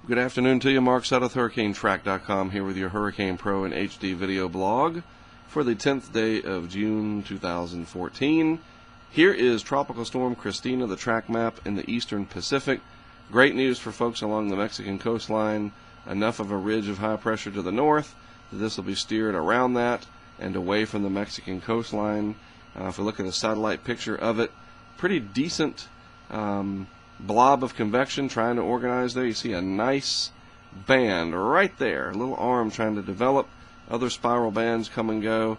Good afternoon to you. Mark Sudduth, HurricaneTrack.com, here with your Hurricane Pro and HD video blog for the 10th day of June 2014. Here is Tropical Storm Christina, the track map in the eastern Pacific. Great news for folks along the Mexican coastline. Enough of a ridge of high pressure to the north that this will be steered around that and away from the Mexican coastline. If we look at a satellite picture of it, pretty decent blob of convection trying to organize there. You see a nice band right there, a little arm trying to develop, other spiral bands come and go,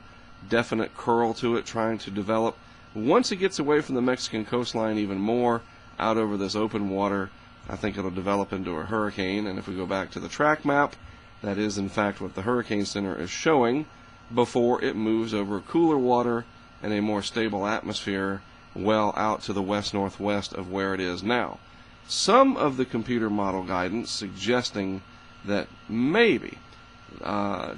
definite curl to it trying to develop. Once it gets away from the Mexican coastline even more, out over this open water, I think it'll develop into a hurricane. And if we go back to the track map, that is in fact what the Hurricane Center is showing before it moves over cooler water and a more stable atmosphere well out to the west-northwest of where it is now. Some of the computer model guidance suggesting that maybe,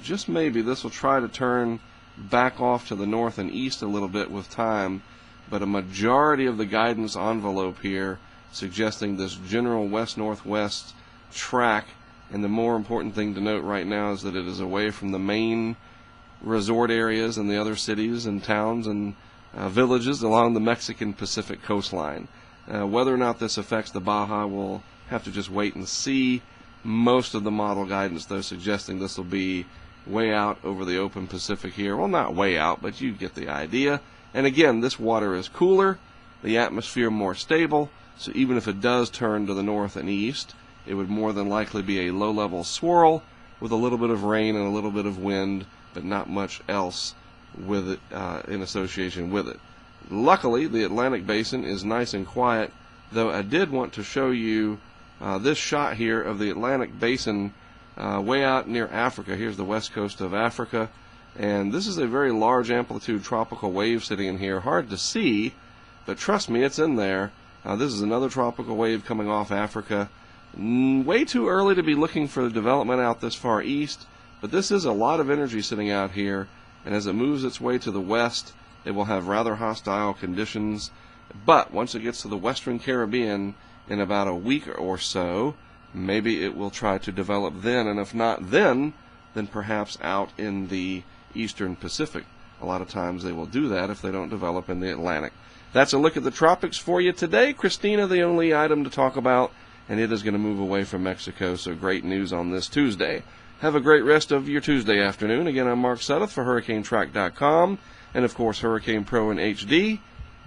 just maybe, this will try to turn back off to the north and east a little bit with time, but a majority of the guidance envelope here suggesting this general west-northwest track, and the more important thing to note right now is that it is away from the main resort areas and the other cities and towns and villages along the Mexican Pacific coastline. Whether or not this affects the Baja, we'll have to just wait and see. Most of the model guidance, though, suggesting this will be way out over the open Pacific here. Well, not way out, but you get the idea. And again, this water is cooler, the atmosphere more stable, so even if it does turn to the north and east, it would more than likely be a low-level swirl with a little bit of rain and a little bit of wind, but not much else with it in association with it. Luckily, the Atlantic Basin is nice and quiet, though I did want to show you this shot here of the Atlantic Basin way out near Africa. Here's the west coast of Africa, and this is a very large amplitude tropical wave sitting in here. Hard to see, but trust me, it's in there. This is another tropical wave coming off Africa. Way too early to be looking for the development out this far east, but this is a lot of energy sitting out here, and as it moves its way to the west, it will have rather hostile conditions. But once it gets to the western Caribbean in about a week or so, maybe it will try to develop then, and if not then perhaps out in the eastern Pacific. A lot of times they will do that if they don't develop in the Atlantic. That's a look at the tropics for you today. Christina, the only item to talk about, and it is going to move away from Mexico, so great news on this Tuesday. Have a great rest of your Tuesday afternoon. Again, I'm Mark Sudduth for HurricaneTrack.com and, of course, Hurricane Pro and HD.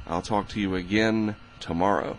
I'll talk to you again tomorrow.